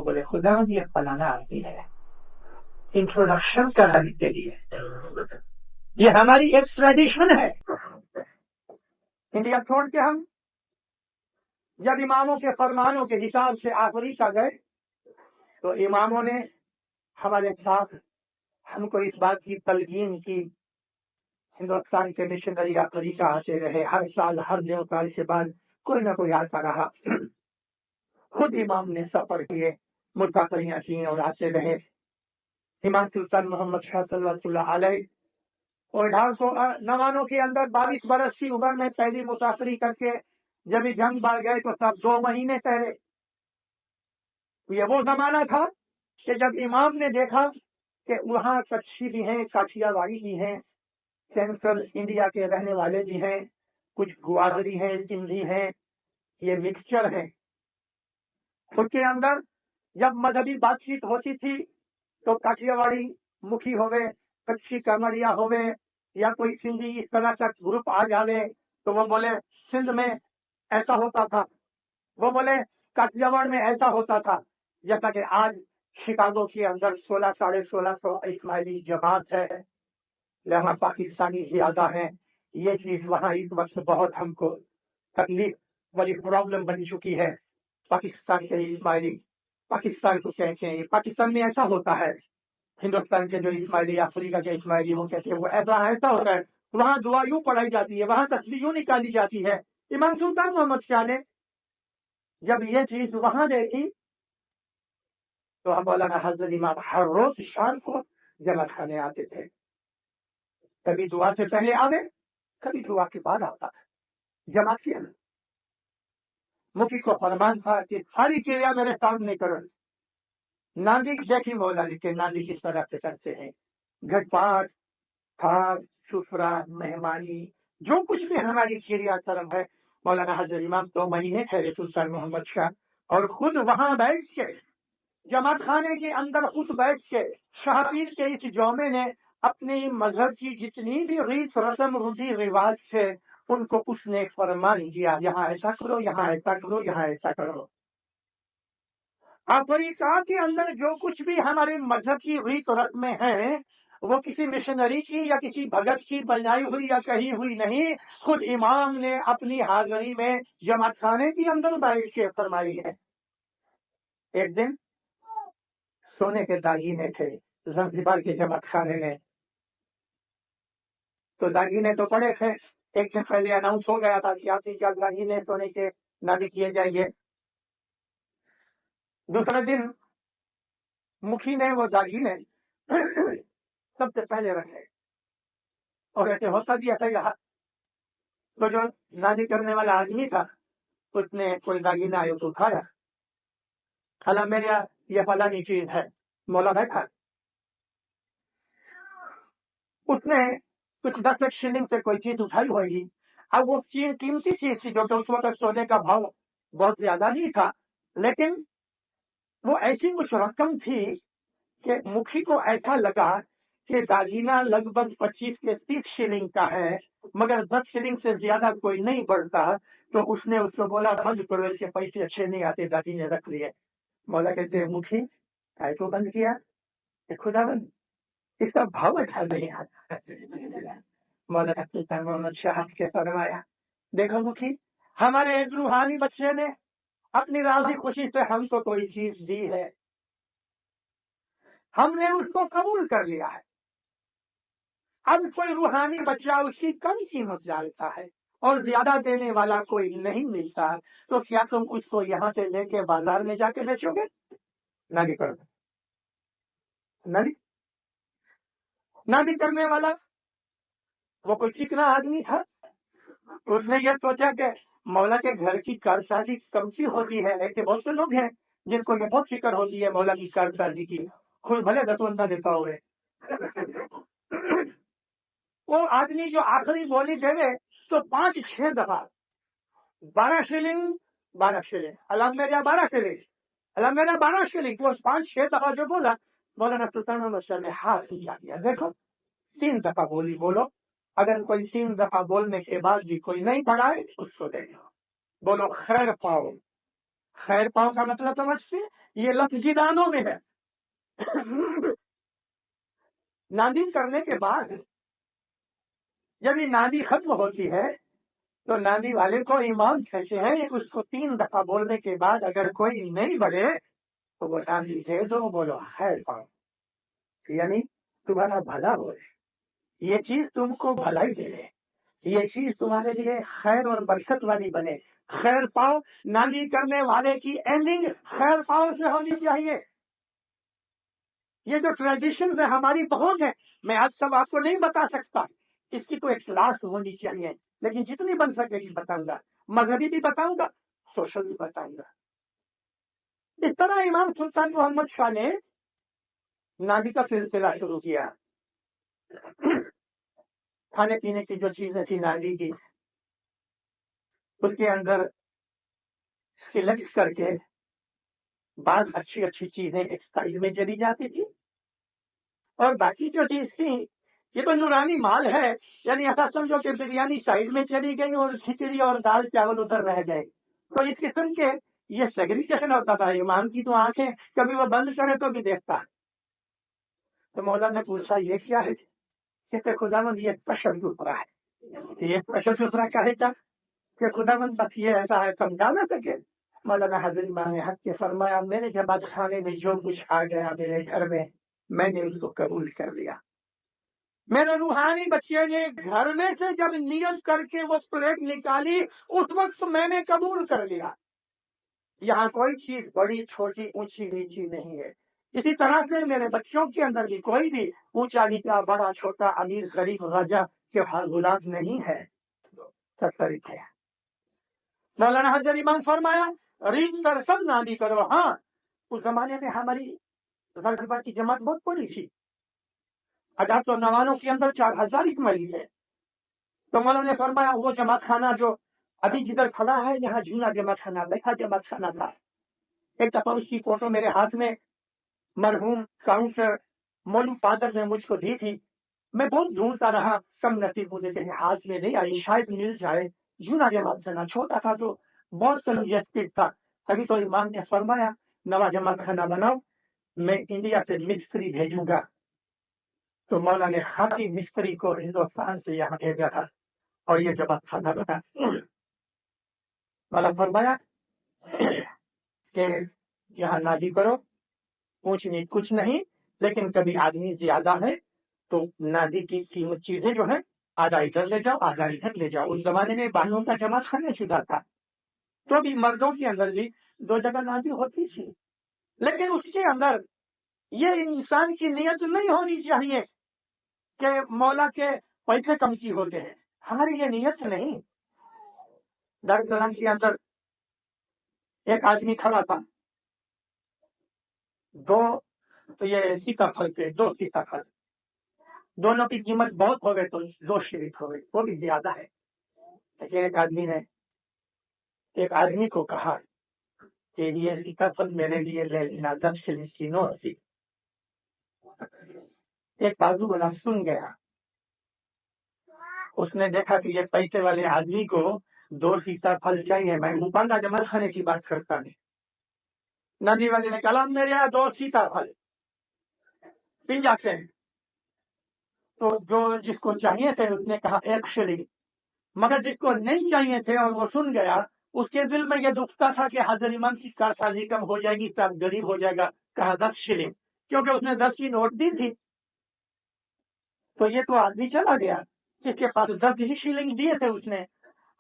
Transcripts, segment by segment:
بولے خدا یہ فلانا آتی ہے انٹروڈکشن کرانے کے لیے. یہ ہماری ایک ٹریڈیشن ہے. انڈیا چھوڑ کے ہم جب اماموں کے فرمانوں کے حساب سے افریقہ گئے تو اماموں نے ہمارے ساتھ ہم کو اس بات کی تلقین کی. ہندوستان کے مشنری افریقہ آتے رہے، ہر سال ہر 9 سال کے بعد کوئی نہ کوئی آتا رہا. خود امام نے سفر کیے، مسافریاں کی اور آتے رہے. امام سلطان محمد شاہ صلی اللہ علیہ اور 1899 کے اندر 22 برس کی عمر میں پہلی مسافری کر کے جب یہ جنگ بڑھ گئے تو سب 2 مہینے ٹھہرے. یہ وہ زمانہ تھا کہ جب امام نے دیکھا کہ وہاں کچھی بھی ہیں، کاٹھیا واڑی بھی ہیں، سینٹرل انڈیا کے رہنے والے بھی ہیں، کچھ گوادری ہیں، سندھی ہیں، یہ مکسچر ہے. خود کے اندر جب مذہبی بات چیت ہوتی تھی تو کاٹھیا واڑی مکھی ہوئے، کچھی کمریا ہوئے یا کوئی سندھی اس طرح کا گروپ آ جاوے تو وہ بولے سندھ میں ایسا ہوتا تھا، وہ بولے کاٹھیا واڑ میں ایسا ہوتا تھا. جیسا کہ آج شکاگو کے اندر 1600 اسماعیلی جماعت ہے، یہاں پاکستانی زیادہ ہیں. یہ چیز وہاں اس وقت بہت ہم کو تکلیف بڑی پرابلم بن چکی ہے. پاکستان کے اسماعیلی پاکستان کو کہتے ہیں پاکستان میں ایسا ہوتا ہے، ہندوستان کے جو اسماعیلی افریقہ کے اسماعیلی وہ کہتے ہیں وہ ایسا ہوتا ہے. وہاں دعا یوں پڑھائی جاتی ہے، وہاں تصویر یوں نکالی جاتی ہے. امام سلطان محمد شاہ نے جب یہ چیز وہاں دیکھی تو ہم مولانا حضرت امام ہر روز شام کو جماعت خانے آتے تھے. کبھی دعا سے پہلے آوے، کبھی دعا کے بعد آتا تھا. جماعت کیا مفتی کو فرمان تھا کہ ساری چیزیں میرے سامنے کرو. ناندی دیکھی مولانا کے ناندی کس طرح سے کرتے ہیں، گھٹ پاٹ تھاک سفرا مہمانی جو کچھ بھی ہماری شریعہ کرم ہے. مولانا حضرت امام 2 مہینے ٹھہرے سلطان محمد شاہ اور خود وہاں بیٹھ کے جماعت خانے کے اندر خود بیٹھ کے شاہ پیر کے اس جومے نے اپنی مذہب کی جتنی بھی ریت رسم روزی رواج تھے ان کو اس نے فرمان دیا، یہاں ایسا کرو، یہاں ایسا کرو، یہاں ایسا کرو. افریقہ کے اندر جو کچھ بھی ہمارے مذہب کی ریت رسمیں ہیں وہ کسی مشنری کی یا کسی بھگت کی بنائی ہوئی یا کہی ہوئی نہیں، خود امام نے اپنی حاضری میں جماعت خانے کے اندر بیٹھ کے فرمائی ہے. ایک دن سونے کے داغینے تھے زنزبار کے جماعت خانے میں، تو داغینے تو پڑے تھے. ایک دن پہلے اناؤنس ہو گیا تھا کہ آپ کی داغینے سونے کے نازل کیے جائیں گے. دوسرے دن مکھی نے وہ داغینے سب سے پہلے رکھے اور ایسے ہوتا بھی ایسا ہی رہا. تو جو نازل کرنے والا آدمی تھا اس نے کوئی داغینہ آئے تو اٹھایا، حالا میرے یہ فلانی چیز ہے. مولا بیٹھا، اس نے کچھ 10 شلنگ سے کوئی چیز اٹھائی ہوگی. اب وہ چیز قیمتی چیز تھی جو کہ اس وقت سونے کا بھاؤ بہت زیادہ نہیں تھا، لیکن وہ ایسی کچھ رقم تھی کہ مکھی کو ایسا لگا کہ داغینہ لگ بھگ 25 سے 30 شلنگ کا ہے مگر 10 شلنگ سے زیادہ کوئی نہیں بڑھتا. تو اس نے اس کو بولا بند کرو، اس کے پیسے اچھے نہیں آتے، داغینے رکھ لیے. مولا کہتے ہیں مکھی ایسو بند کیا کہ خدا بند اس کا بھاؤ اچھا نہیں آتا. مولانا سلطان محمد شاہ سے فرمایا دیکھو مکھی، ہمارے ایک روحانی بچے نے اپنی راضی خوشی سے ہم کو کوئی چیز دی ہے، ہم نے اس کو قبول کر لیا ہے. اب کوئی روحانی بچہ اس کی کم قیمت جانتا ہے اور زیادہ دینے والا کوئی نہیں ملتا، تو کیا تم اس کو یہاں سے لے کے بازار میں جا کے بیچو گے؟ نہ کرو نہ کرنے والا وہ کوئی کتنا آدمی تھا. اس نے یہ سوچا کہ مولا کے گھر کی کارسازی کم سی ہوتی ہے، ایسے بہت سے لوگ ہیں جن کو یہ بہت فکر ہوتی ہے مولا کی کارسازی کی، خود بھلے دتوندہ دیتا ہوئے. وہ آدمی جو آخری بولی دے تو 5-6 دفعہ 12 شلنگ 12 شلنگ الحمدللہ 12 شلنگ الحمدللہ 12 شلنگ، وہ 5-6 دفعہ جو بولا مولانا سلطان محمد شاہ نے ہاتھ ہلا دیا. دیکھو 3 دفعہ بولو، اگر کوئی 3 دفعہ بولنے کے بعد بھی کوئی نہیں پڑھائے اس کو دے دو، بولو خیر پاؤ خیر پاؤ کا مطلب سمجھتے یہ لفظی دانوں میں ہے. نادی کرنے کے بعد جب یہ نادی ختم ہوتی ہے تو نادی والے کو امام کہتے ہیں اس کو 3 دفعہ بولنے کے بعد اگر کوئی نہیں بڑھے تو وہ نادی دے دو, بولو خیر پاؤ, یعنی تمہارا بھلا ہو, یہ چیز تم کو بھلائی دے, یہ چیز تمہارے لیے خیر اور برکت والی بنے. خیر پاؤ نادی کرنے والے کی اینڈنگ خیر پاؤ سے ہونی چاہیے. یہ جو ٹریڈیشن ہے ہماری بہت ہے, میں آج تک آپ کو نہیں بتا سکتا, اس کی تو ایک کلاس ہونی چاہیے, لیکن جتنی بن سکے گی بتاؤں گا. مذہبی بھی بتاؤں گا, سوشل بھی بتاؤں گا. اس طرح امام سلطان محمد شاہ نے نادی کا سلسلہ شروع کیا. کھانے پینے کی جو چیزیں تھی نادی کی, اس کے اندر سلیکٹ کر کے بعض اچھی اچھی چیزیں ایک سائڈ میں چلی جاتی تھی, اور باقی جو چیز تھی یہ تو نورانی مال ہے, یعنی ایسا سمجھو کہ بریانی سائڈ میں چلی گئی اور کھچڑی اور دال چاول ادھر رہ گئے. تو اس قسم کے یہ سیگریگیشن ہوتا تھا. امام کی تو آنکھیں کبھی وہ بند کرے تو بھی دیکھتا. تو مولانا نے پوچھا یہ کیا ہے؟ کہ خدا مند یہ پشر دوسرا ہے. یہ پشر دوسرا کیا ہے کیا کہ خدا مند بس یہ ایسا ہے سمجھا نہ سکے. مولانا حضرت امام حق کے فرمایا میرے جماعت خانے میں جو کچھ آ گیا میرے گھر میں نے اس کو قبول کر لیا. میرے روحانی بچے نے گھر میں سے جب نیت کر کے وہ پلیٹ نکالی اس وقت میں نے قبول کر لیا. یہاں کوئی چیز بڑی چھوٹی اونچی نیچی نہیں ہے. اسی طرح سے میرے بچوں کے اندر بھی کوئی بھی اونچا نیچا بڑا چھوٹا امیر غریب راجا کے غلام نہیں ہے. سب طریقے مولانا حضرت امام فرمایا ریت سر سب نادی کرو. ہاں اس زمانے میں ہماری غلبہ کی جماعت بہت بڑی تھی. 1899 کے اندر 4000 ایک مریض ہے. تو مولانا نے فرمایا وہ جماعت خانہ جو ابھی جدھر کھڑا ہے یہاں جھولا جماعت خانہ بیٹھا جماعت خانہ تھا. ایک دفعہ اس کی فوٹو میرے ہاتھ میں مرحوم کاؤنسلر مولو فادر نے مجھ کو دی تھی. میں بہت ڈھونڈتا رہا, کم نصیب مجھے کہیں ہاتھ میں نہیں آئی, شاید مل جائے. جھولا جماعت خانہ چھوٹا تھا تو بہت کنجسٹڈ تھا. تبھی تو امام نے فرمایا نوا جماعت خانہ بناؤ, میں انڈیا سے مستری بھیجوں گا. تو مولانا نے خاطی مستری کو ہندوستان سے یہاں بھیجا تھا اور یہ جماعت خانہ بنا. مولانا فرمایا کہ یہاں نادی کرو, اونچ نیچ کچھ نہیں, لیکن کبھی آدمی زیادہ ہے تو نادی کی قیمت چیزیں جو ہیں آدھا ادھر لے جاؤ آدھا ادھر لے جاؤ. اس زمانے میں بانوں کا جماعت خانہ شدہ تھا تو بھی مردوں کے اندر بھی 2 جگہ نادی ہوتی تھی. لیکن اس کے اندر یہ انسان کی نیت نہیں ہونی چاہیے کہ مولا کے پیسے کمتی ہوتے ہیں. ہماری یہ نیت نہیں. در کلام کے اندر ایک آدمی کھڑا تھا, 2 یہ سیتاپھل کے 2 سیتاپھل, دونوں کی قیمت بہت ہو گئے تو 2 شریک ہو گئی, وہ بھی زیادہ ہے. لیکن ایک آدمی نے ایک آدمی کو کہا کہ یہ سیتاپھل میرے لیے لے لینا 10 شلنگ تینوں ہوتی. ایک بازو والا سن گیا, اس نے دیکھا کہ یہ پیسے والے آدمی کو 2 سیتاپھل چاہیے. میں مپانا جماعت خانے کی بات کرتا نہیں. ندی والے نے کہا میرے یہاں 2 سیتاپھل پی جاتے ہیں. تو جو جس کو چاہیے تھے اس نے کہا 1 شلنگ, مگر جس کو نہیں چاہیے تھے اور وہ سن گیا اس کے دل میں یہ دکھتا تھا کہ حضرت امام کی کارسازی کم ہو جائے گی تب غریب ہو جائے گا. کہا 10 شلنگ, کیونکہ اس نے 10 کی نوٹ دی تھی. تو یہ تو آدمی چلا گیا جس کے پاس 10 ہی شلنگ دیے تھے اس نے.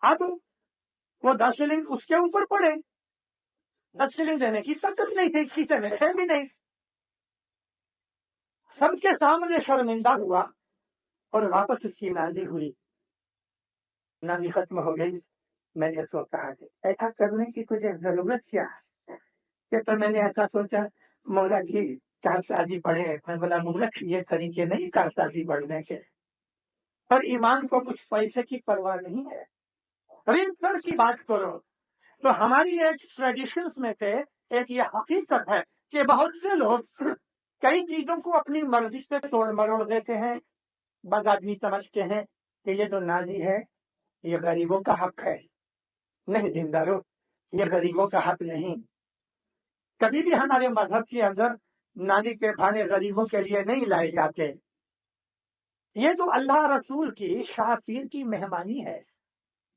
اب وہ 10 شلنگ اس کے اوپر پڑے, 10 شلنگ دینے کی طاقت نہیں تھی, کسی سے ملتے بھی نہیں. سب کے سامنے شرمندہ ہوا اور واپس اس کی نازی ہوئی. نازی ختم ہو گئی. میں نے سو کہا کہ ایسا کرنے کی تجھے ضرورت کیا کہ تو میں نے ایسا سوچا مولا کی کارسازی پڑھے. میں بولا مغرق یہ طریقے نہیں کارسازی پڑھنے کے, پر ایمان کو کچھ پیسے کی پرواہ نہیں ہے. رینسر کی بات کرو تو ہماری ایک ٹریڈیشنز میں سے ایک یہ حقیقت ہے کہ بہت سے لوگ کئی چیزوں کو اپنی مرضی سے توڑ مروڑ دیتے ہیں. بعض آدمی سمجھتے ہیں کہ یہ جو نازی ہے یہ غریبوں کا حق ہے. نہیں دیندارو, یہ غریبوں کا حق نہیں. کبھی بھی ہمارے مذہب کے اندر نانی کے کھانے غریبوں کے لیے نہیں لائے جاتے. یہ تو اللہ رسول کی شاہ پیر کی مہمانی ہے.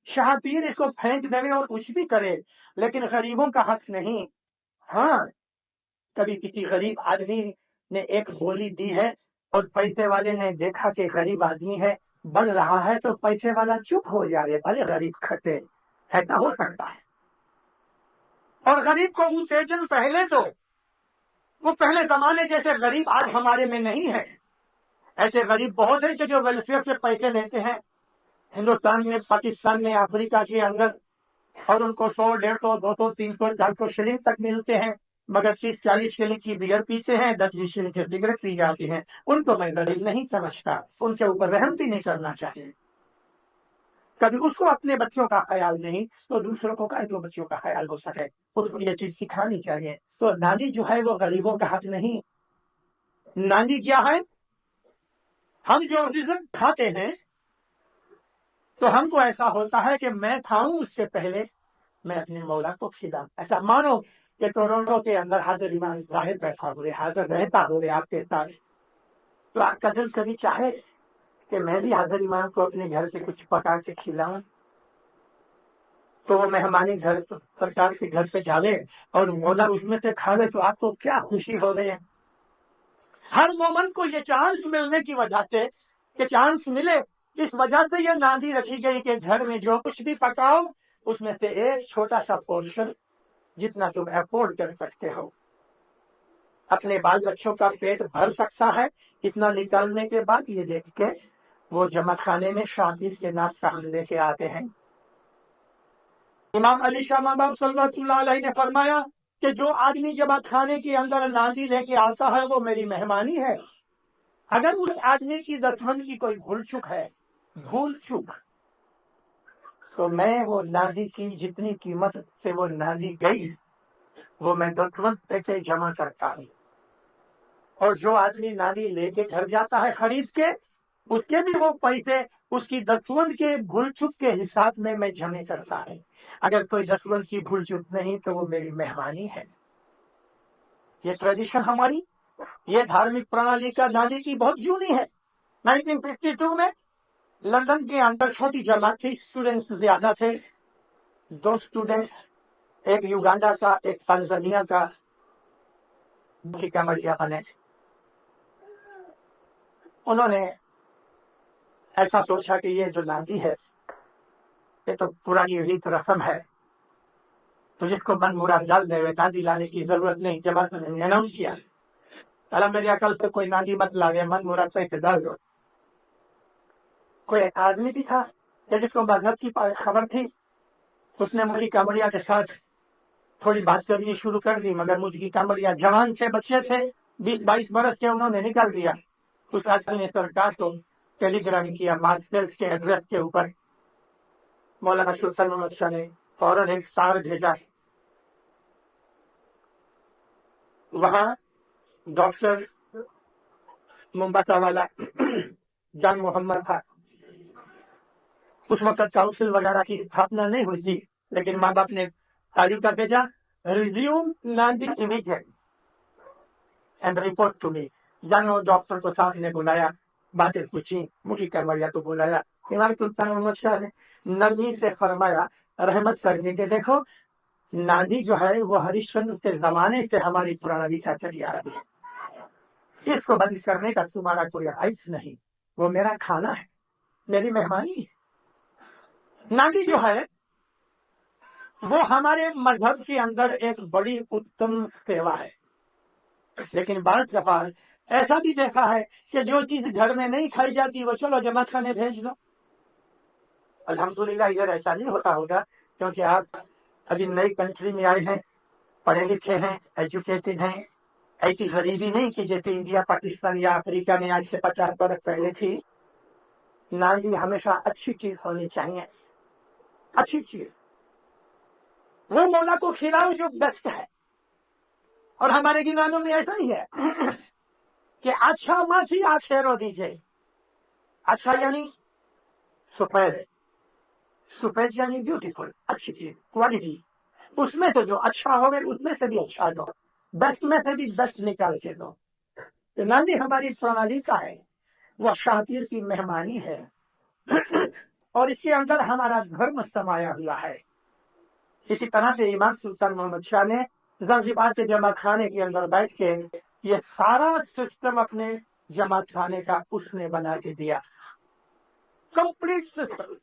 شاہ پیر اس کو پھینک دے اور کچھ بھی کرے لیکن غریبوں کا حق نہیں. ہاں کبھی کسی غریب آدمی نے ایک گولی دی ہے اور پیسے والے نے دیکھا کہ غریب آدمی ہے بڑھ رہا ہے تو پیسے والا چپ ہو جائے بھلے غریب کھٹے. ایسا ہو سکتا ہے. اور غریب کو وہ پیجن پہلے تو وہ پہلے زمانے جیسے غریب آج ہمارے میں نہیں ہے. ایسے غریب بہت ہیں کہ جو ویلفیئر سے پیسے لیتے ہیں ہندوستان میں پاکستان میں افریقہ کے اندر اور ان کو 100 150 200 300 400 شلنگ تک ملتے ہیں مگر 30-40 شلنگ کی بیئر پیتے ہیں 10-20 شلنگ کی سگریٹ پی جاتی ہیں. ان کو میں غریب نہیں سمجھتا. ان کے اوپر رحم بھی نہیں کرنا چاہیے. کبھی اس کو اپنے بچوں کا خیال نہیں تو دوسروں کو کائے تو بچوں کا خیال ہو سکے اس کو یہ چیز سکھانی چاہیے. تو نانی جو ہے وہ غریبوں کا حق نہیں. نانی کیا ہے؟ ہم جو رزق کھاتے ہیں تو ہم کو ایسا ہوتا ہے کہ میں کھاؤں اس سے پہلے میں اپنے مولا کو کھلاؤں. ایسا مانو کہ ٹورنٹو کے اندر حاضر امام ظاہر بیٹھا ہوئے حاضر رہتا ہوئے آپ کے ساتھ تو آپ کا دل کبھی چاہے کہ میں بھی حاضر امام کو اپنے گھر سے کچھ پکا کے کھلاؤں تو وہ مہمانی گھر سرکار کے گھر پہ جاوے اور مولا اس میں سے کھاوے تو آپ کو کیا خوشی ہو رہی ہے. ہر مومن کو یہ چانس ملنے کی وجہ سے کہ چانس ملے اس وجہ سے یہ نادی رکھی گئی کہ گھر میں جو کچھ بھی پکاؤ اس میں سے ایک چھوٹا سا پورشن جتنا تم افورڈ کر سکتے ہو اپنے بال بچوں کا پیٹ بھر سکتا ہے اتنا نکالنے کے بعد یہ دیکھ کے وہ جمع خانے میں شادی کے ناشتہ لے کے آتے ہیں. امام علی شاہ محمد صلی اللہ علیہ نے فرمایا کہ جو آدمی جمع خانے کے اندر نادی لے کے آتا ہے وہ میری مہمانی ہے. اگر اس آدمی کی دشمن کی کوئی بھول چک تو میں وہ نادی کی جتنی قیمت سے وہ نادی گئی وہ میں دشمن پیسے جمع کرتا ہوں. اور جو آدمی نادی لے کے گھر جاتا ہے خرید کے اس کے بھی وہ پیسے اس کی دشمن کے بھول چک کے حساب میں جمع کرتا ہے. اگر کوئی دشمن کی بھول چک نہیں تو وہ میری مہمانی ہے. یہ ٹریڈیشن ہماری یہ دھارمک پرنالی کا نادی کی بہت جونی ہے. 1952 میں لندن کے اندر چھوٹی جماعت تھی. اسٹوڈینٹ زیادہ تھے. 2 اسٹوڈینٹ ایک یوگانڈا کا ایک تنزانیہ کا انہوں نے ایسا سوچا کہ یہ جو نادی ہے یہ تو پرانی ریت رسم ہے تو جس کو من مراد ڈال دے نادی لانے کی ضرورت نہیں. جماعت نے اناؤنس کیا میری عقل پہ کوئی نادی مت لاگے من مراد سے ڈال دو. کوئی ایک آدمی بھی تھا جس کو مذہب کی خبر تھی. اس نے مجھے کامڑیا کے ساتھ تھوڑی بات کرنی شروع کر دی مگر مجھ کی کامڑیا جوان سے بچے تھے 20-22 برس کے انہوں نے نکال دیا. اس آدمی نے سرکار کو ٹیلی گرام کیا مارکس کے ایڈریس کے اوپر. مولانا سلطان محمد شاہ نے فوراً ایک تار بھیجا. وہاں ڈاکٹر ممبتا والا جان محمد تھا. اس وقت کاؤنسل وغیرہ کی استھاپنا نہیں ہوئی تھی لیکن ماں باپ نے تاریخ کا بھیجا ریزیوم نادی immediate and report to me. جانو ڈاکٹر کو صاحب نے بلایا باتیں پوچھی مجھے کروایا تو بلایا. امام سلطان محمد شاہ نے نرمی سے فرمایا رحمت کرنے کے دیکھو نادی جو ہے وہ ہریش چندر کے زمانے سے ہماری پرانی کا چلی آ رہی ہے. اس کو بند کرنے کا تمہارا کوئی حیث نہیں. وہ میرا کھانا ہے میری مہمانی ہے. نادی جو ہے وہ ہمارے مذہب کے اندر ایک بڑی اتم سیوا ہے لیکن بعض دفعہ ایسا بھی دیکھا ہے کہ جو چیز گھر میں نہیں کھائی جاتی وہ چلو جمع خانے بھیج دو. الحمدللہ ادھر ایسا نہیں ہوتا ہوگا کیونکہ آپ ابھی نئی کنٹری میں آئے ہیں پڑھے لکھے ہیں ایجوکیٹڈ ہیں. ایسی غریبی نہیں کہ جیسے انڈیا پاکستان یا افریقہ میں آج سے 50 برس پہلے تھی. نادی ہمیشہ اچھی چیز ہونی چاہیے. اچھی چیز وہ مولا کو کھلاؤ جو بیسٹ ہے. اور ہمارے گنانوں میں ایسا ہی ہے کہ اچھا ماچھی آپ شیرو دیجیے. اچھا یعنی سفید یعنی بیوٹیفل اچھی چیز کوالٹی. اس میں سے جو اچھا ہوگا اس میں سے بھی اچھا دو، بیسٹ میں سے بھی بیسٹ نکال کے دو۔ ناندی ہماری سونالی کا ہے، وہ شاطر کی مہمانی ہے، اور اس کے اندر ہمارا دھرم سمایا ہوا ہے۔ اسی طرح سے امام سلطان محمد شاہ نے زنجبار کے جمع خانے کے اندر بیٹھ کے یہ سارا سسٹم اپنے جمع خانے کا اس نے بنا کے دیا، کمپلیٹ سسٹم۔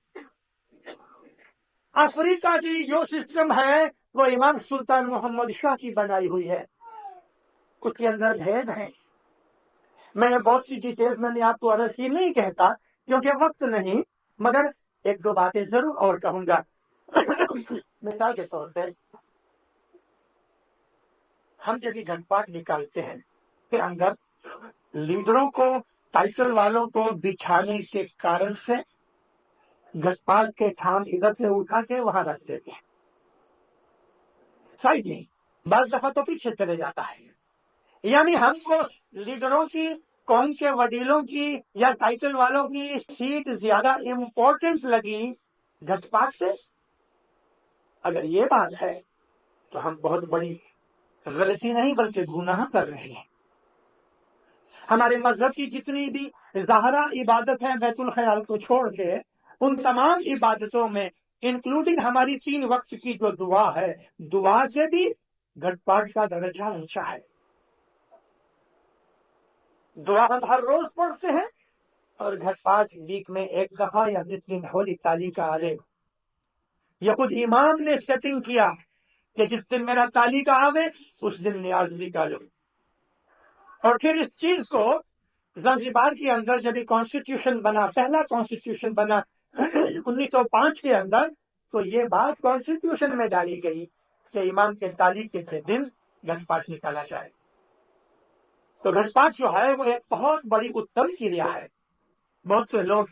افریقہ کی جو سسٹم ہے وہ امام سلطان محمد شاہ کی بنائی ہوئی ہے، اس کے اندر بھید ہے۔ میں نے بہت سی ڈیٹیل میں نے آپ کو عرض کی نہیں کہتا کیونکہ وقت نہیں، مگر ایک دو باتیں ضرور اور کہوں گا۔ مثال کے طور پہ ہم جب گھٹ پاٹ نکالتے ہیں کے اندر لیڈروں کو، ٹائٹل والوں کو بچھانے کے کارن سے گھٹ پاٹ کے تھام ادھر سے اٹھا کے وہاں رکھ دیتے ہیں، صحیح نہیں، بعض دفعہ تو پیچھے چلے جاتا ہے۔ یعنی ہم کو لیڈروں کی، قوم کے وڈیلوں کی یا ٹائٹل والوں کی سیٹ زیادہ امپورٹنٹ لگی گھٹ پاٹ سے۔ اگر یہ بات ہے تو ہم بہت بڑی غلطی نہیں بلکہ گناہ کر رہے ہیں۔ ہمارے مذہب کی جتنی بھی ظاہرہ عبادت ہے بیت الخیال کو چھوڑ کے، ان تمام عبادتوں میں انکلوڈنگ ہماری 3 وقت کی جو دعا ہے، دعا سے بھی گھٹ پاٹ کا درجہ اونچا ہے۔ دعا ہم ہر روز پڑھتے ہیں، اور گھٹ پاٹ ویک میں ایک دفعہ یا جس دن ہولی تالی کا آئے، یہ خود امام نے سیٹنگ کیا کہ جس دن میرا تالی کا آوے اس دن نیاز نکالو۔ اور پھر اس چیز کو زنجبار کے اندر جب کانسٹیٹیوشن بنا، پہلا کانسٹیٹیوشن بنا 1905 کے اندر، تو یہ بات کانسٹیٹیوشن میں ڈالی گئی کہ امام کے تالی کے دن گھٹ پاٹ نکالا جائے۔ تو گھٹ پاٹ جو ہے وہ ایک بہت بڑی اتم کریا ہے۔ بہت سے لوگ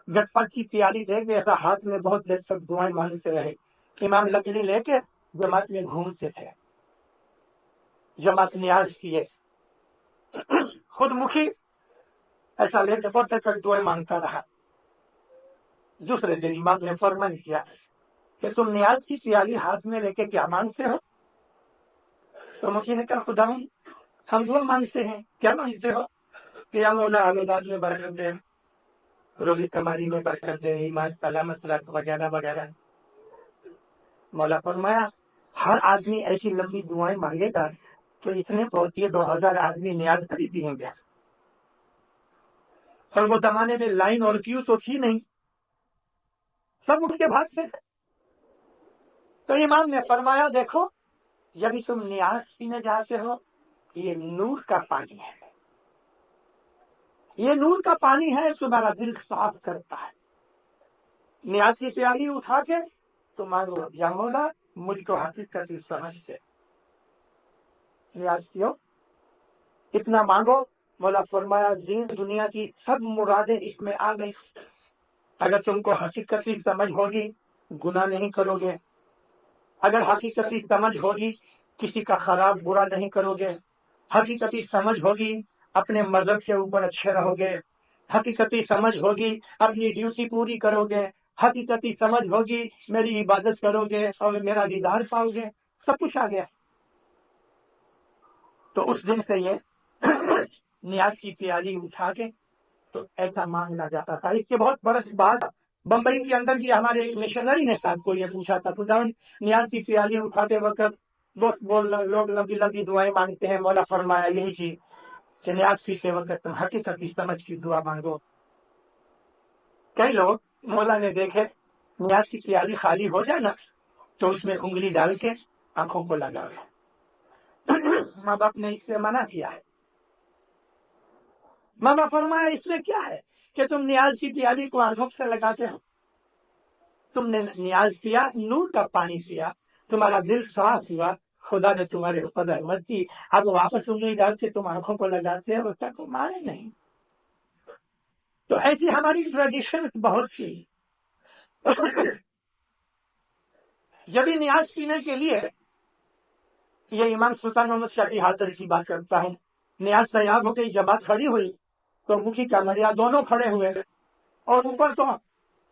گھٹ پاٹ کی تیاری دیکھ کے ایسا ہاتھ میں بہت دیر تک دعائیں مانگتے رہے، امام لکڑی لے کے جماعت میں گھومتے تھے، جماعت نیاز کیے، خود مکھی ایسا لے کے بہت دیر تک دعائیں مانگتا رہا۔ دوسرے دن امام نے فرمان کیا کہ تم نیاز کی تیاری ہاتھ میں لے کے کیا مانگتے ہو؟ تو مکھی نے کہا خدا ہم دعا مانگتے ہیں، کیا مانگتے ہو؟ کہ یا مولا اولاد میں برکت دے، روزی کماری میں برکت دے، ایمان سلامت رکھ، وغیرہ وغیرہ۔ مولا فرمایا ہر آدمی ایسی لمبی دعائیں مانگے گا تو اتنے پہنچیے 2000 آدمی نیاز خریدی ہوں گے، اور وہ زمانے میں لائن اور کیو تو تھی نہیں، سب اٹھ کے بھاگتے تھے۔ تو امام نے فرمایا دیکھو جب تم نیاز پینے جاتے ہو یہ نور کا پانی ہے، یہ نور کا پانی ہے، تمہارا دل صاف کرتا ہے۔ نیاز کی تیاری اٹھا کے تو مانگو یا مولا مجھ کو حقیقت کی سمجھ سے نیاز کیوں اتنا مانگو۔ مولا فرمایا دین دنیا کی سب مرادیں اس میں آ گئی۔ اگر تم کو حقیقت کی سمجھ ہوگی گناہ نہیں کرو گے، اگر حقیقتی سمجھ ہوگی کسی کا خراب برا نہیں کرو گے، حقیقتی سمجھ ہوگی اپنے مذہب کے اوپر اچھے رہو گے، حقیقتی سمجھ ہوگی اپنی ڈیوٹی پوری کرو گے، حقیقتی سمجھ ہوگی میری عبادت کرو گے اور میرا دیدار پاؤ گے، سب کچھ آ گیا۔ تو اس دن سے یہ نیاز کی تیاری اٹھا کے تو ایسا مانگنا جاتا تھا۔ اس کے بہت برس بعد بمبئی کے اندر کی ہمارے ایک مشنری نے صاحب کو یہ پوچھا تھا خدا نیاز کی تیاری اٹھاتے وقت لوگ لمبی لمبی دعائیں مانگتے ہیں، مولا فرمایا یہی چیز کہ نیاز سیکھتے وقت تم حقیقت کی سمجھ کی دعا مانگو۔ کئی لوگ مولا نے دیکھے نیاز کی تیاری خالی ہو جائے نا تو اس میں انگلی ڈال کے آنکھوں کو لگا ماں باپ نے اس سے منع کیا ہے۔ ماما فرمایا اس میں کیا ہے کہ تم نیاز کی تیاری کو آنکھوں سے لگاتے ہو، تم نے نیاز کیا، نور کا پانی پیا، تمہارا دل صاف ہوا، خدا نے تمہارے اوپر رحمت کی، اب واپس انگلی ڈال کے تم آنکھوں کو لگاتے ہو، اس کا تو مانے نہیں۔ تو ایسی ہماری ٹریڈیشن بہت سی۔ جب نیاز پینے کے لیے یہ امام سلطان محمد شاہ کی حاضر کی بات کرتا ہے، نیاز تیار ہو گئی، جماعت کھڑی ہوئی تو مکھی کا مریا دونوں کھڑے ہوئے، اور اوپر تو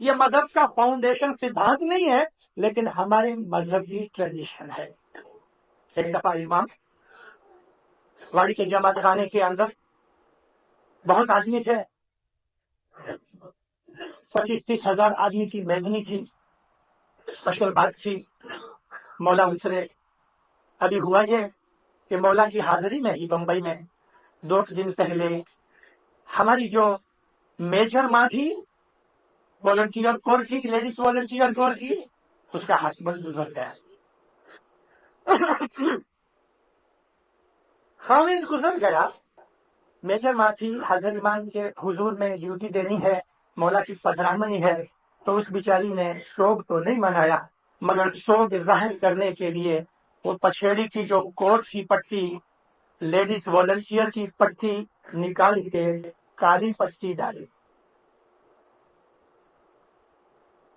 یہ مذہب کا فاؤنڈیشن سدھانت نہیں ہے، لیکن ہمارے مذہبی ٹریڈیشن ہے۔ ایک دفعہ امام واڑی کے جماعت خانے کے اندر بہت آدمی تھے، 25-30 ہزار آدمی کی مہمانی تھی، اسپیشل بات تھی۔ مولا اسرے ابھی ہوا یہ کہ مولا کی حاضری میں ہی بمبئی میں 2 دن پہلے ہماری جو میجر ماں تھی، والنٹیئر کور کی، لیڈیز والنٹیئر کور کی، اس کا ہسبینڈ گزر گیا، خامد گزر گیا۔ میجر ماں تھی، حضرت امام کے حضور میں ڈیوٹی دینی ہے، مولا کی پدرامنی ہے، تو اس بیچاری نے شوق تو نہیں منایا، مگر شوق ظاہر کرنے کے لیے وہ پچھیڑی کی جو کوٹ کی پٹی، لیڈیز والنٹیئر کی پٹی نکال کے کالی پٹی ڈالی۔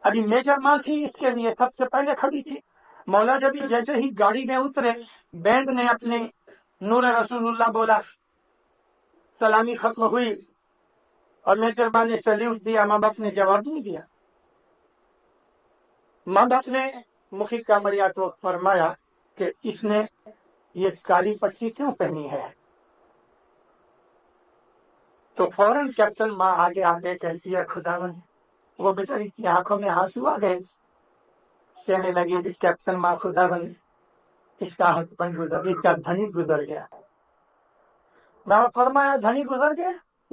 ابھی میجر ماں تھی، اس کے لیے سب سے پہلے کھڑی تھی۔ مولا جب جیسے ہی گاڑی میں اترے، بینڈ نے اپنے نور رسول اللہ بولا، سلامی ختم ہوئی، اور میجر ماں نے سلیوٹ دیا، ماں باپ نے جواب نہیں دیا۔ ماں باپ نے مخی کامریات کو فرمایا کہ اس نے یہ کالی پٹی کیوں پہنی ہے؟ تو فوراً کیپٹن ماں آگے آگے کہتی ہے، خداوند، وہ بیچاری کی آنکھوں میں آنسو آ گئے، کہنے لگی کہ کیپٹن ماں، خداوند، اس کا ہسبینڈ گزر، اس کا دھنی گزر گیا۔ میں فرمایا دھنی گزر گیا؟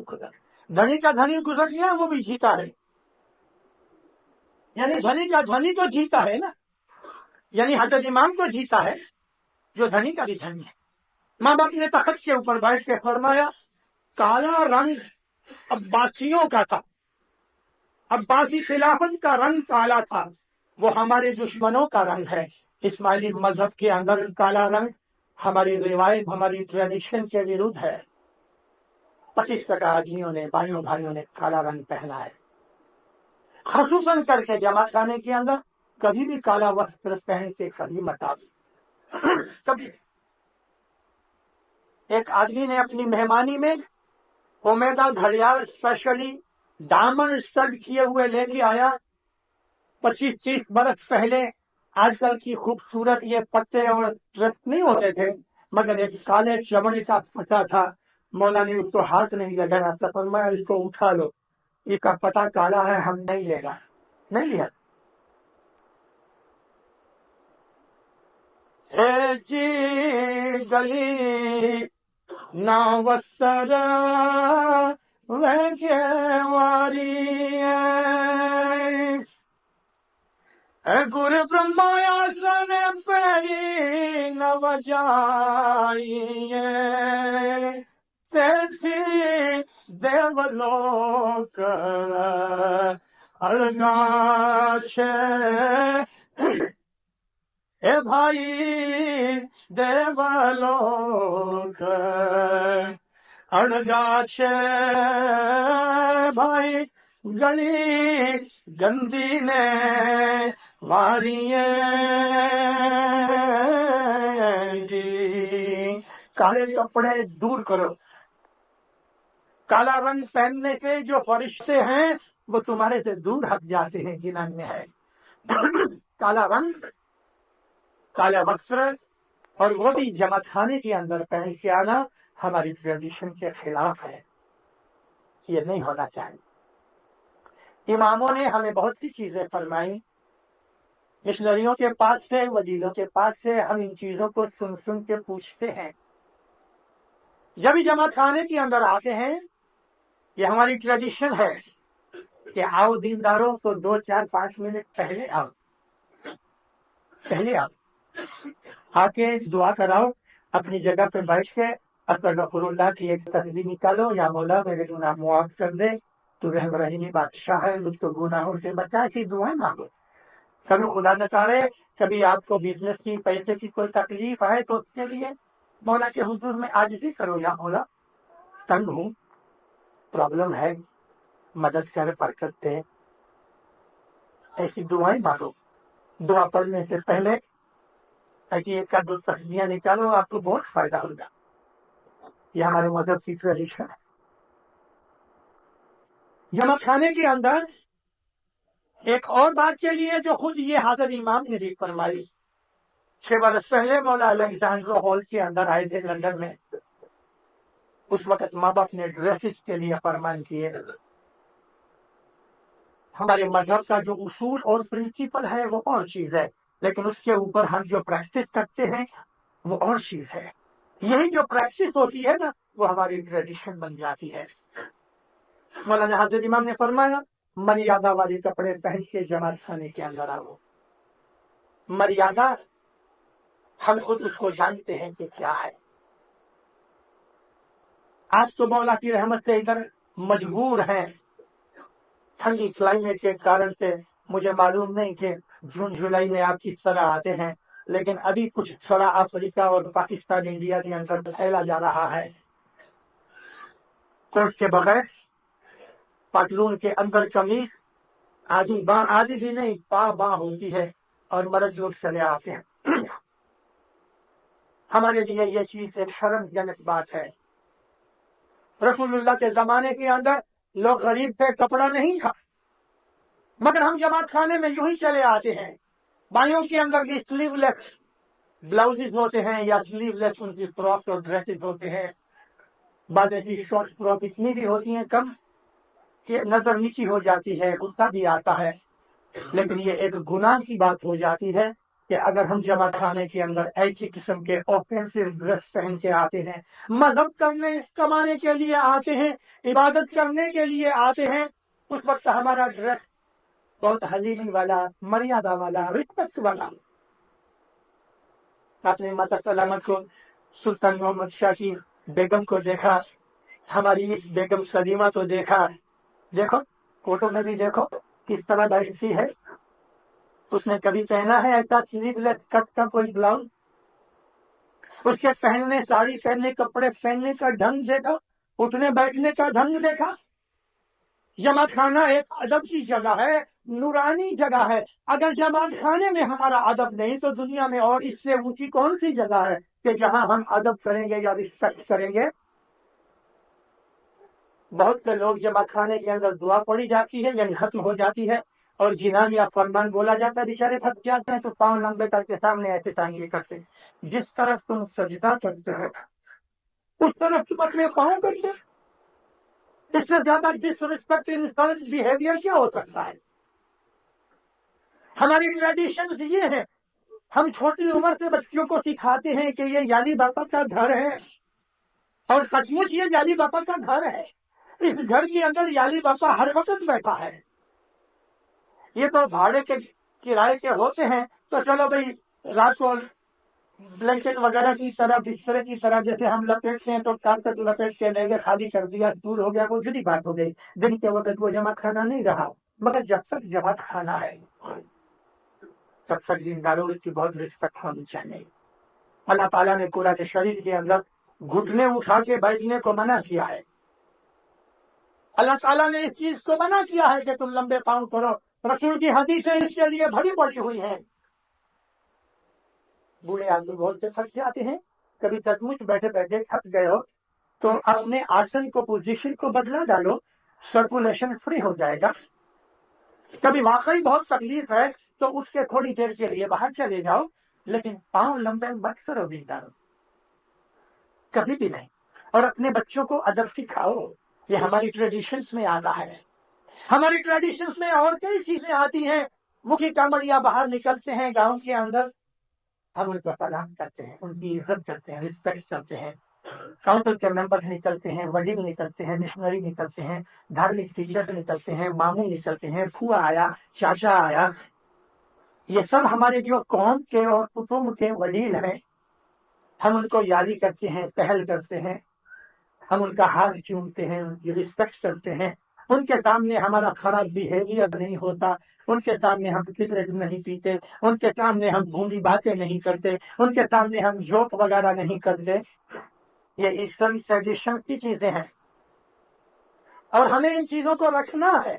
خدا، دھنی کا دھنی گزر گیا، وہ بھی جیتا ہے، یعنی دھنی کا دھنی تو جیتا ہے نا، یعنی حضرت امام کو جیتا ہے جو دھنی کا بھی دھنی ہے۔ ماں باپ نے تخت کے اوپر بیٹھ کے فرمایا، کالا رنگ عباسیوں کا تھا، عباسی خلافت کا رنگ کالا تھا، وہ ہمارے دشمنوں کا رنگ ہے۔ اسماعیلی مذہب کے اندر کالا رنگ ہماری روایت، ہماری ٹریڈیشن کے ورودھ ہے۔ 25% آدمیوں نے، بھائیوں نے کالا رنگ پہنا ہے، خصوصاً کر کے جماعت خانے کے اندر کبھی بھی کالا وسطر پہن سے کبھی مت آئے۔ کبھی ایک آدمی نے اپنی مہمانی میں اومیگا گھڑیال اسپیشلی ڈائمنڈ اسٹڈ کیے ہوئے لے کے آیا، 25-30 برس پہلے آج کل کی خوبصورت یہ پتے اور ٹرپ نہیں ہوتے تھے، مگر ایک کالے چمڑے کا پتا تھا۔ مولا نے اس کو ہاتھ نہیں لگایا، تو فرمایا اس کو اٹھا لو، اس کا پتا کالا ہے، ہم نہیں لے گا، نہیں لیا۔ جی گلی نا وسر واری گر برہمایا سن پیری ن بجائی تیسی دیو لوک الگا اے بھائی دیو لوک الگا بھائی گلی گندی نے ماری جی۔ کالے کپڑے دور کرو، کالا رنگ پہننے کے جو فرشتے ہیں وہ تمہارے سے دور ہٹ جاتے ہیں، جنہوں میں ہے کالا رنگ، کالا وسطر، اور وہ بھی جماعت خانے کے اندر پہن کے آنا ہماری ٹریڈیشن کے خلاف ہے، یہ نہیں ہونا چاہیے۔ اماموں نے ہمیں بہت سی چیزیں فرمائی، مشنریوں کے پاس سے، وزیروں کے پاس سے ہم ان چیزوں کو سن سن کے پوچھتے ہیں۔ جب جماعت خانے کے اندر آتے ہیں، یہ ہماری ٹریڈیشن ہے کہ آؤ دینداروں تو 2-4-5 منٹ پہلے آؤ، پہلے آؤ، آ کے دعا کراؤ، اپنی جگہ پہ بیٹھ کے استغفر اللہ کی ایک تصویر نکالو، یا مولا میرے گناہ معاف کر دے، تو رحم رحیم بادشاہ ہے، مجھ کو گناہوں سے بچا، ایسی دعائیں مانگو۔ کبھی خدا نہ کرے کبھی آپ کو بزنس کی، پیسے کی کوئی تکلیف آئے تو اس کے لیے مولا کے حضور میں عاجزی کرو، یا مولا تنگ ہوں، پرابلم ہے، مدد کر، برکت دے، ایسی دعائیں مانگو۔ دعا پڑھنے سے پہلے ایک کا 2 سبزیاں نکالو، آپ کو بہت فائدہ ہوگا۔ یہ ہمارے مذہب کی ٹریڈیشن ہے۔ جماعت خانے کے اندر ایک اور بات کے لیے جو خود یہ حضرت امام نے بھی فرمائی، 6 برس پہلے مولا الیگزینڈر ہال کے اندر آئے تھے لندن میں، اس وقت ماں باپ نے ڈریسز کے لیے فرمان کیے، ہمارے مذہب کا جو اصول اور پرنسپل ہے وہ اور چیز ہے، لیکن اس کے اوپر ہم جو پریکٹس کرتے ہیں وہ اور چیز ہے۔ یہی جو پریکٹس ہوتی ہے نا وہ ہماری ٹریڈیشن بن جاتی ہے۔ مولانا حضرت امام نے فرمایا مریادہ والے کپڑے پہن کے جماعت خانے کے اندر آؤ۔ مریادہ ہم خود اس کو جانتے ہیں کہ کیا ہے۔ آج تو مولا کی رحمت سے ادھر مجبور ہیں، ٹھنڈی کلائمیٹ کے کارن سے مجھے معلوم نہیں کہ جون جولائی میں آپ کس طرح آتے ہیں، لیکن ابھی کچھ تھوڑا افریقہ اور پاکستان انڈیا کے اندر پھیلا جا رہا ہے۔ کوٹ کے بغیر پتلون کے اندر قمیض آدھی بھی نہیں پا ہوتی ہے اور مرد لوگ چلے آتے ہیں۔ ہمارے لیے یہ چیز ایک شرم جنک بات ہے۔ رسول اللہ کے زمانے کے اندر لوگ غریب تھے، کپڑا نہیں تھا، مگر ہم جماعت خانے میں یوں ہی چلے آتے ہیں۔ بائیوں کے اندر بھی سلیو لیس بلاؤزز ہوتے ہیں یا سلیو لیس ان کی فراک اور ڈریسز ہوتے ہیں، بعد کی شارٹ فراک اتنی بھی ہوتی ہیں کم کہ نظر نیچی ہو جاتی ہے، غصہ بھی آتا ہے، لیکن یہ ایک گناہ کی بات ہو جاتی ہے کہ اگر ہم جماعت خانے کے اندر ایسی قسم کے آفینسو ڈریس پہن کے آتے ہیں، مذہب کمانے کے لیے آتے ہیں، عبادت کرنے کے لیے آتے ہیں، اس وقت ہمارا ڈریس بہت حلیمی والا، مریادہ والا، رسپیکٹ والا۔ آپ نے ماتا سلامت کو سلطان محمد شاہ کی بیگم کو دیکھا، ہماری اس بیگم سلیمہ کو دیکھا، دیکھو فوٹو میں بھی دیکھو کس طرح بیٹھتی ہے۔ اس نے کبھی پہنا ہے ایسا سلیو لیس کٹ کا کوئی بلاؤز؟ اس کے پہننے، ساڑی پہننے، کپڑے پہننے کا ڈھنگ دیکھا، اٹھنے بیٹھنے کا ڈھنگ دیکھا۔ جماعت خانہ ایک ادب کی جگہ ہے، نورانی جگہ ہے۔ اگر جماعت خانے میں ہمارا ادب نہیں تو دنیا میں اور اس سے اونچی کون سی جگہ ہے کہ جہاں ہم ادب کریں گے یا رسپیکٹ کریں گے؟ بہت سے لوگ جماعت خانے کے اندر دعا پڑی جاتی ہے یعنی ختم ہو جاتی ہے اور جنان یا فرمان بولا جاتا ہے، بیچارے تھک جاتے ہیں تو پاؤں لمبے کر کے سامنے ایسے ٹانگے کرتے، جس طرف تم سجدہ کرتے ہو اس طرف تم اپنے پاؤں کرتے۔ اس سے زیادہ ڈس ریسپیکٹ انسان بہیویئر کیا ہو سکتا ہے؟ ہماری ٹریڈیشن یہ ہے، ہم چھوٹی عمر سے بچوں کو سکھاتے ہیں کہ یہ یعنی باپا کا گھر ہے، اور سچ مچ یہ یعنی باپا کا گھر ہے۔ اس گھر کے اندر یعنی باپا ہر وقت بیٹھا ہے۔ یہ تو بھاڑے کے کرائے کے ہوتے ہیں تو چلو بھائی رات کو بلینکٹ وغیرہ کی طرح بسترے کی طرح جیسے ہم لپیٹتے ہیں تو کارپیٹ لپیٹ کے لے گئے، خالی کر دیا، دور ہو گیا، کوئی جدی بات ہو گئی، دن کے وقت وہ جماعت خانہ نہیں رہا۔ مگر جب تک جماعت خانہ ہے تب تک دینداروں کی بہت رسپیکٹ ہونی چاہیے۔ اللہ تعالیٰ نے قرآن شریف کے اندر گھٹنے اٹھا کے بیٹھنے کو منع کیا ہے۔ اللہ تعالیٰ نے اس چیز کو منع کیا ہے کہ تم لمبے پاؤں کرو، رسول کی حدیثیں اس کے لیے بھری پڑی ہوئی ہیں۔ بوڑھے آدمی بہت سے تھک جاتے ہیں، کبھی سچ مچ بیٹھے بیٹھے تھک گئے ہو تو اپنے آسن کو، پوزیشن کو بدلا ڈالو، سرکولیشن فری ہو جائے گا۔ کبھی واقعی بہت تکلیف ہے تو اس سے تھوڑی دیر کے لیے باہر چلے جاؤ، لیکن پاؤں لمبے مت کرو دیندارو، کبھی بھی نہیں۔ اور اپنے بچوں کو ادب سکھاؤ، یہ ہماری ٹریڈیشنز میں آتا ہے۔ ہماری ٹریڈیشنز میں اور کئی چیزیں آتی ہیں، مکھی کامڑیا باہر نکلتے ہیں گاؤں کے اندر، ہم ان کو سلام کرتے ہیں، ان کی عزت کرتے ہیں، رسپیکٹ کرتے ہیں۔ کاؤنسل کے ممبر نکلتے ہیں، وزیر نکلتے ہیں، مشنری نکلتے ہیں، دھارمک ٹیچر نکلتے ہیں، ماموں نکلتے ہیں، پھوا آیا، چاچا آیا، یہ سب ہمارے جو قوم کے اور کٹمب کے وزیر ہیں، ہم ان کو یاری کرتے ہیں، پہل کرتے ہیں، ہم ان کا ہاتھ چومتے ہیں، ان کی رسپیکٹ کرتے ہیں، ان کے سامنے ہمارا خراب بیہیویئر نہیں ہوتا، ان کے سامنے ہم سگریٹ نہیں پیتے، ان کے سامنے ہم بھونڈی باتیں نہیں کرتے، ان کے سامنے ہم جوک وغیرہ نہیں کرتے۔ یہ اسلام ٹریڈیشن کی چیزیں ہیں اور ہمیں ان چیزوں کو رکھنا ہے۔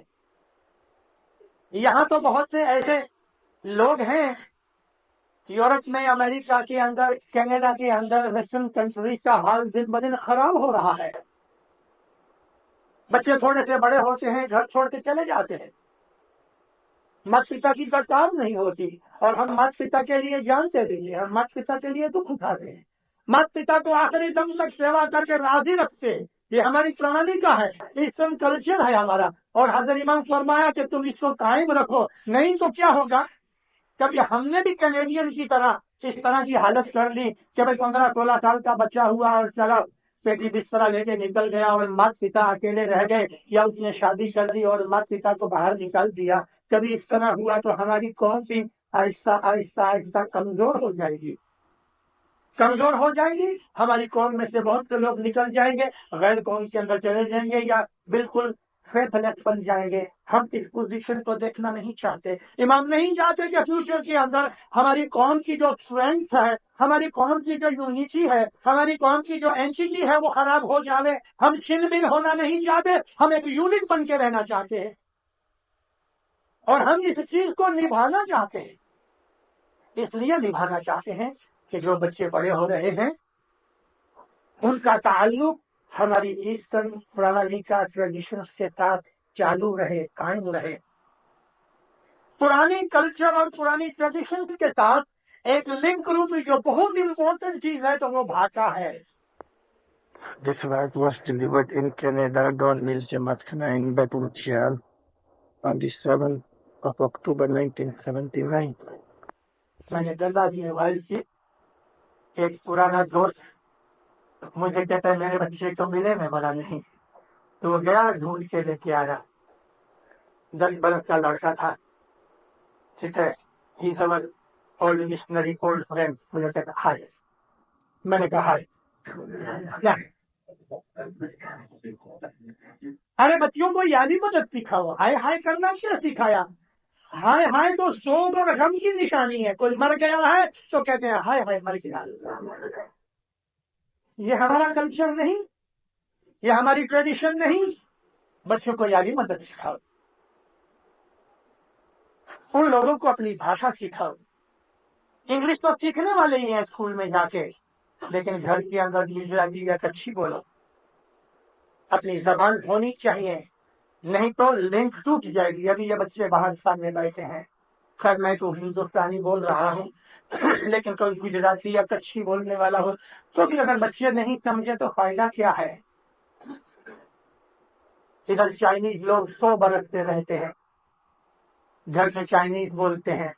یہاں تو بہت سے ایسے لوگ ہیں یورپ میں، امریکہ کے اندر، کینیڈا کے اندر، ویسٹرن کنٹریز کا حال دن بدن خراب ہو رہا ہے۔ بچے تھوڑے سے بڑے ہوتے ہیں گھر چھوڑ کے چلے جاتے ہیں، مات پتا کی درکار نہیں ہوتی، اور ہم مات پتا کے لیے جان دے دیں گے، ہم مات پتا کے لیے دکھ اٹھاتے ہیں، مات پتا کو آخری دم تک سیوا کر کے راضی رکھتے ہیں۔ یہ ہماری پرانی کا ہے، اسلام کلچر ہے ہمارا، اور حضرت امام فرمایا کہ تم اس کو قائم رکھو، نہیں تو کیا ہوگا؟ کبھی ہم نے بھی کینیڈین کی طرح اس طرح کی حالت کر لی کہ بھائی 15-16 سال کا بچہ ہوا اور چلا پیٹی بستر لے کے نکل گیا اور مات پتا اکیلے رہ گئے، یا اس نے شادی کر دی اور مات پتا کو باہر نکال دیا، کبھی اس طرح ہوا تو ہماری قوم بھی آہستہ آہستہ آہستہ کمزور ہو جائے گی، کمزور ہو جائے گی۔ ہماری قوم میں سے بہت سے لوگ نکل جائیں گے، غیر قوم کے اندر چلے جائیں گے، یا بالکل فیتھ لیس بن جائیں گے۔ ہم اس پوزیشن کو دیکھنا نہیں چاہتے۔ امام نہیں چاہتے کہ فیوچر کے اندر ہماری قوم کی جو اسٹرینتھ ہے، ہماری قوم کی جو یونٹی ہے، ہماری قوم کی جو اینٹیٹی ہے وہ خراب ہو جاوے۔ ہم چھن بن ہونا نہیں چاہتے، ہم ایک یونٹ بن کے رہنا چاہتے ہیں، اور ہم اس چیز کو نبھانا چاہتے ہیں۔ اس لیے نبھانا چاہتے ہیں کہ جو بچے بڑے ہو رہے ہیں ان کا تعلق ہماری ایسٹرن پرانالی کا ٹریڈیشن کے ساتھ چالو رہے، قائم رہے۔ پرانی کلچر اور پرانی ٹریڈیشن کے ساتھ ایک لنک روپ جو بہت امپورٹنٹ چیز ہے تو وہ بھاشا ہے۔ This work was delivered in Canada, Don Mills Jamatkana in Bedfordshire on the 7th of October 1979۔ میں نے دادا جی موبائل سے ایک پرانا دوست مجھے کہتا ہے میرے بچے کو ملے، میں بولا نہیں، تو وہ گیا ڈھونڈ کے لے کے آیا، 10 برس کا لڑکا تھا، ٹھیک ہے، ہی خبر اولڈ مشنری اولڈ فرینڈ، مجھے کہتا ہائے، میں نے کہا ہائے، ارے بچوں کو یادی مدد سکھاؤ، ہائے ہائے کرنا کیا سکھایا؟ ہائے ہائے تو سوگ اور غم کی نشانی ہے، کوئی مر گیا ہے تو کہتے ہیں ہائے ہائے مر گیا۔ یہ ہمارا کلچر نہیں، یہ ہماری ٹریڈیشن نہیں۔ بچوں کو یادی مدد سکھاؤ، ان لوگوں کو اپنی بھاشا سکھاؤ۔ انگلش تو سیکھنے والے ہی ہیں اسکول میں جا کے، لیکن گھر کے اندر بھی اچھی بولو، اپنی زبان ہونی چاہیے، نہیں تو لنک ٹوٹ جائے گی۔ ابھی یہ بچے باہر سامنے بیٹھے ہیں، خیر میں تو ہندوستانی بول رہا ہوں، لیکن کوئی گجراتی یا کچھی بولنے والا ہو تو بھی اگر بچے نہیں سمجھے تو فائدہ کیا ہے؟ ادھر چائنیز لوگ 100 برس سے رہتے ہیں، گھر میں چائنیز بولتے ہیں۔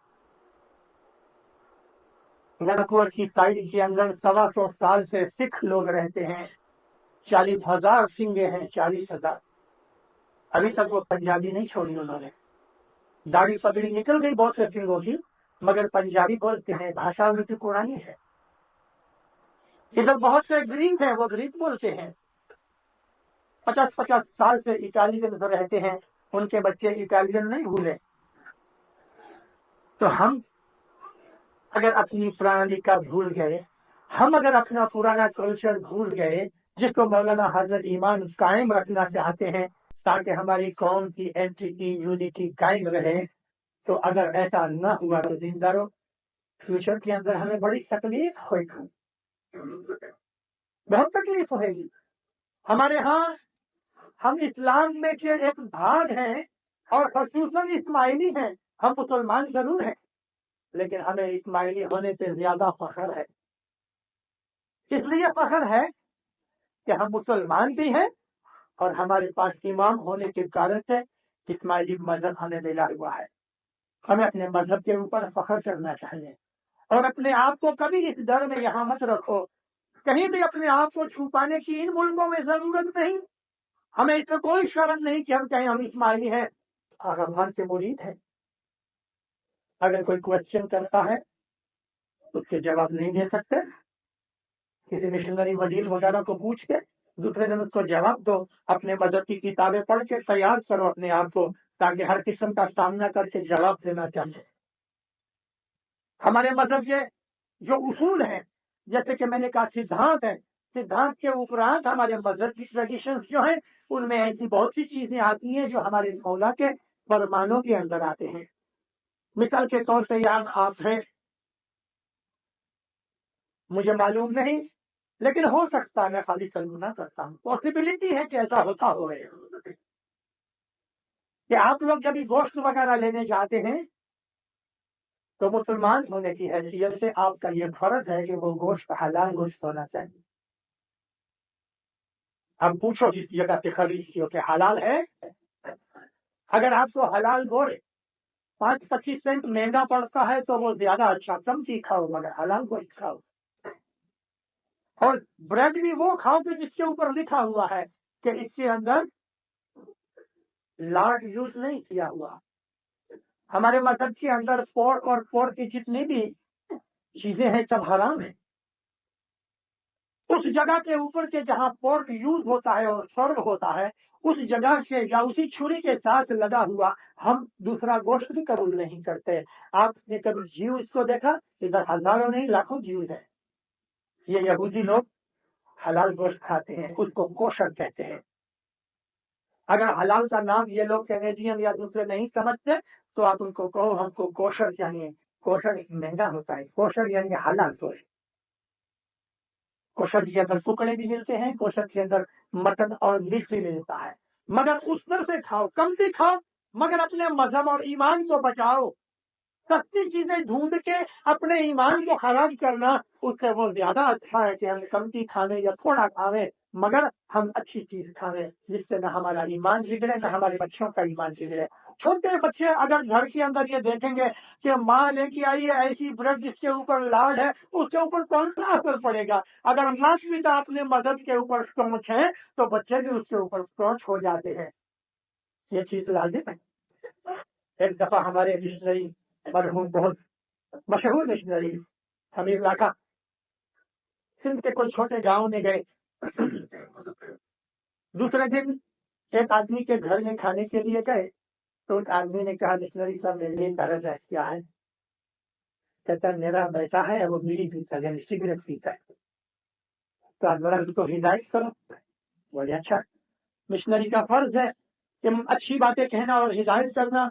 گنکور کی سائڈ کے اندر 125 سال سے سکھ لوگ رہتے ہیں، 40,000 سنگے ہیں، 40,000۔ ابھی تک وہ پنجابی نہیں چھوڑی انہوں نے، داڑھی پگڑی نکل گئی بہت سے سنگوں کی، مگر پنجابی بولتے ہیں، بھاشا ان کی پرانی ہے۔ ادھر بہت سے گریک ہیں، وہ گریک بولتے ہیں، 50 سال سے اٹالین رہتے ہیں، ان کے بچے اٹالین نہیں بھولے۔ تو ہم اگر اپنی پرانی کا بھول گئے، ہم اگر اپنا پرانا کلچر بھول گئے جس کو مولانا حضرت ایمان قائم رکھنا چاہتے ہیں تاکہ ہماری قوم کی اینٹیٹی یونٹی قائم رہے، تو اگر ایسا نہ ہوا تو زندہ رہو، فیوچر کے اندر ہمیں بڑی تکلیف ہوئے گی، بہت تکلیف ہوئے گی۔ ہمارے ہاں ہم اسلام میں کے ایک بھاگ ہیں اور خصوصاً اسماعیلی ہیں، ہم مسلمان ضرور ہیں لیکن ہمیں اسماعیلی ہونے سے زیادہ فخر ہے۔ اس لیے فخر ہے کہ ہم مسلمان بھی ہیں اور ہمارے پاس امام ہونے کے کارن سے اسماعیلی مذہب ہمیں ملا ہوا ہے۔ ہمیں اپنے مذہب کے اوپر فخر کرنا چاہیے، اور اپنے آپ کو کبھی اس ڈر میں یہاں مت رکھو، کہیں بھی اپنے آپ کو چھپانے کی ان ملکوں میں ضرورت نہیں۔ ہمیں اس میں کوئی شرم نہیں کہ ہم کہیں ہم اسماعیلی ہیں، رحمان کے مرید ہیں۔ اگر کوئی کوشچن کرتا ہے اس کے جواب نہیں دے سکتے، کسی مشنری وزیر وغیرہ کو پوچھ کے دوسرے دن اس کو جواب دو، اپنے مذہب کی کتابیں پڑھ کے تیار کرو اپنے آپ کو تاکہ ہر قسم کا سامنا کر کے جواب دینا چاہیے۔ ہمارے مذہب کے جو اصول ہیں، جیسے کہ میں نے کہا سدھانت ہے، سدھانت کے اوپرانت ہمارے مذہب کی ٹریڈیشن جو ہیں ان میں ایسی بہت سی چیزیں آتی ہیں جو ہمارے مولا کے فرمانوں کے اندر آتے ہیں۔ مثال کے طور سے یہاں آپ ہیں، مجھے معلوم نہیں لیکن ہو سکتا ہے میں خالی ترجمہ کرتا ہوں، پاسبلٹی ہے کہ ایسا ہوتا ہو۔ کہ آپ لوگ جب گوشت وغیرہ لینے جاتے ہیں تو مسلمان ہونے کی حیثیت سے آپ کا یہ فرض ہے کہ وہ گوشت حلال گوشت ہونا چاہیے. اب پوچھو جس جگہ پہ خریدتی ہو کہ حلال ہے. اگر آپ کو حلال گوشت 5-25 سینٹ مہنگا پڑتا ہے تو وہ زیادہ اچھا، کم چیز کھاؤ مگر حلال گوشت کھاؤ. اور بریڈ بھی وہ کھاؤ کہ جس کے اوپر لکھا ہوا ہے کہ اس کے اندر لارڈ یوز نہیں کیا ہوا. ہمارے مذہب کے اندر پورک اور پورک کی جتنی بھی چیزیں ہیں سب حرام ہیں. اس جگہ کے اوپر کے جہاں پورک یوز ہوتا ہے اور سرو ہوتا ہے اس جگہ سے یا اسی چھری کے ساتھ لگا ہوا ہم دوسرا گوشت بھی قبول نہیں کرتے. آپ نے کبھی جیو اس کو دیکھا؟ ادھر ہزاروں نہیں لاکھوں جیو ہے. یہ یہودی لوگ حلال گوشت کھاتے ہیں، اس کو کوشر کہتے ہیں. اگر حلال کا نام یہ لوگ کینیڈین یا دوسرے نہیں سمجھتے تو آپ ان کو کہو ہم کو کوشر چاہیے. کوشر مہنگا ہوتا ہے. کوشر یعنی حلال گوشت. کوشر کے اندر ٹکڑے بھی ملتے ہیں، کوشر کے اندر مٹن اور میٹ بھی ملتا ہے. مگر اس طرح سے کھاؤ، کم بھی کھاؤ مگر اپنے مذہب اور ایمان کو بچاؤ. سستی چیزیں ڈھونڈ کے اپنے ایمان کو خراب کرنا اس سے وہ زیادہ اچھا ہے کہ ہم کمتی کھاویں یا تھوڑا کھاویں مگر ہم اچھی چیز کھاویں جس سے نہ ہمارا ایمان بگڑے نہ ہمارے بچوں کا ایمان بگڑے. چھوٹے بچے اگر گھر کے اندر یہ دیکھیں گے کہ ماں لے کے آئی ہے ایسی بریڈ جس کے اوپر لاڈ ہے، اس کے اوپر کون سا اثر پڑے گا؟ اگر ماس پیتا اپنے مدد کے اوپر سوچ ہے تو بچے بھی اس کے اوپر سوچ ہو جاتے ہیں. یہ چیز لازم ہے. ایک دفعہ ہمارے مشنری مرحوم بہت مشہور مشنری حمید لاکھا سندھ کے کوئی چھوٹے گاؤں میں گئے. دوسرے دن ایک آدمی کے گھر میں کھانے کے لیے گئے تو اس آدمی نے کہا مشنری صاحب میرے لیے درد ہے. کیا ہے؟ کہتا میرا بیٹا ہے وہ بیڑی پیتا ہے یعنی سگریٹ پیتا ہے تو آپ اس کو ہدایت کرو. بولے اچھا. مشنری کا فرض ہے کہ اچھی باتیں کہنا اور ہدایت کرنا.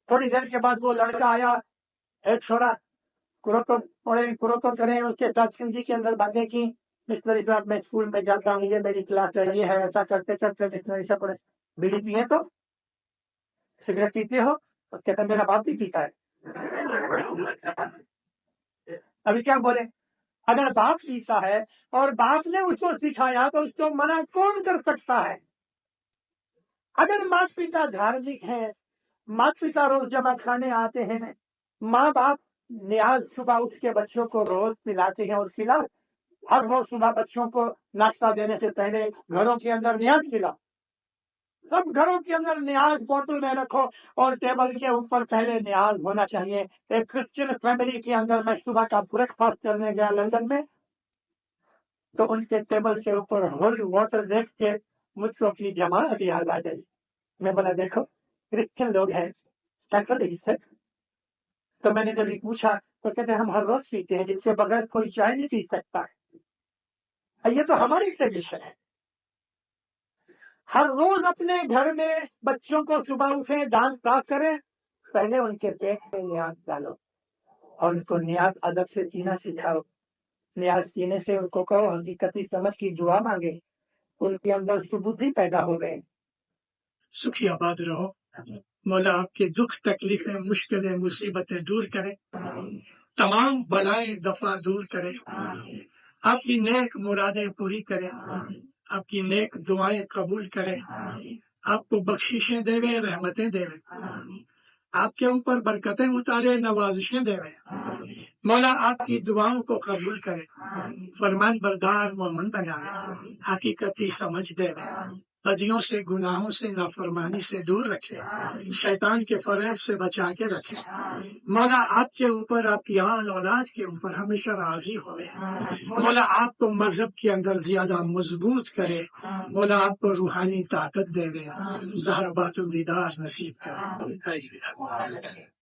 تھوڑی دیر کے بعد وہ لڑکا آیا، ایک چھوڑا کرو کریں اس کے ساتھ سندھی کے اندر باتیں کی. مشنری صاحب میں اسکول میں جاتا ہوں، یہ میری کلاس ہے، یہ ہے. ایسا کرتے کرتے مشنری صاحب بولے بیڑی پیے تو سگریٹ پیتے ہو؟ کہتا میرا باپ بھی پیتا ہے. ابھی کیا بولے؟ اگر باپ پیتا ہے اور باپ نے اس کو سکھایا تو اس کو منع کون کر سکتا ہے؟ اگر ماں پتا دھارمک ہے، ماں پتا روز جمع کھانے آتے ہیں، ماں باپ نیاز صبح اٹھ کے بچوں کو روز پلاتے ہیں اور پلاؤ. ہر روز صبح بچوں کو ناشتہ دینے سے پہلے گھروں کے اندر نیاز پلاؤ. سب گھروں کے اندر نیاز بوتل میں رکھو اور ٹیبل کے اوپر پہلے نیاز ہونا چاہیے. ایک کرسچن فیملی کے اندر میں صبح کا بریک فاسٹ کرنے گیا لندن میں تو ان کے ٹیبل کے اوپر ہولڈ واٹر دیکھ کے مجھ کو اپنی جماعت یاد آ گئی. میں بولا دیکھو کرسچن لوگ ہیں تو میں نے جب پوچھا تو کہتے ہم ہر روز پیتے ہیں جس کے بغیر کوئی چائے نہیں پی سکتا ہے. یہ تو ہماری ٹریڈیشن ہے. ہر روز اپنے گھر میں بچوں کو صبح اٹھے دانت صاف کریں، پہلے ان کے پیٹ میں نیاز ڈالو اور ان کو نیاز ادب سے جینا سکھاؤ. نیاز سینے سے ان کو کہو حقیقتی سمجھ کی دعا مانگے. ان کے اندر سبودھی پیدا ہو گئے. سکھی آباد رہو. مولا آپ کے دکھ تکلیفیں مشکلیں مصیبتیں دور کرے، تمام بلائیں دفع دور کرے، آپ کی نیک مرادیں پوری کرے، آپ کی نیک دعائیں قبول کرے، آپ کو بخششیں دے، رحمتیں دے، آپ کے اوپر برکتیں اتارے، نوازشیں دے. مولا آپ کی دعاؤں کو قبول کرے، فرمان بردار مومن بنائے، حقیقتی سمجھ دے، بدیوں سے گناہوں سے نافرمانی سے دور رکھے، شیطان کے فریب سے بچا کے رکھے. مولا آپ کے اوپر، آپ کی آل اولاد کے اوپر ہمیشہ راضی ہوئے. مولا آپ کو مذہب کے اندر زیادہ مضبوط کرے. مولا آپ کو روحانی طاقت دے، زہر بات الدیدار نصیب کرے.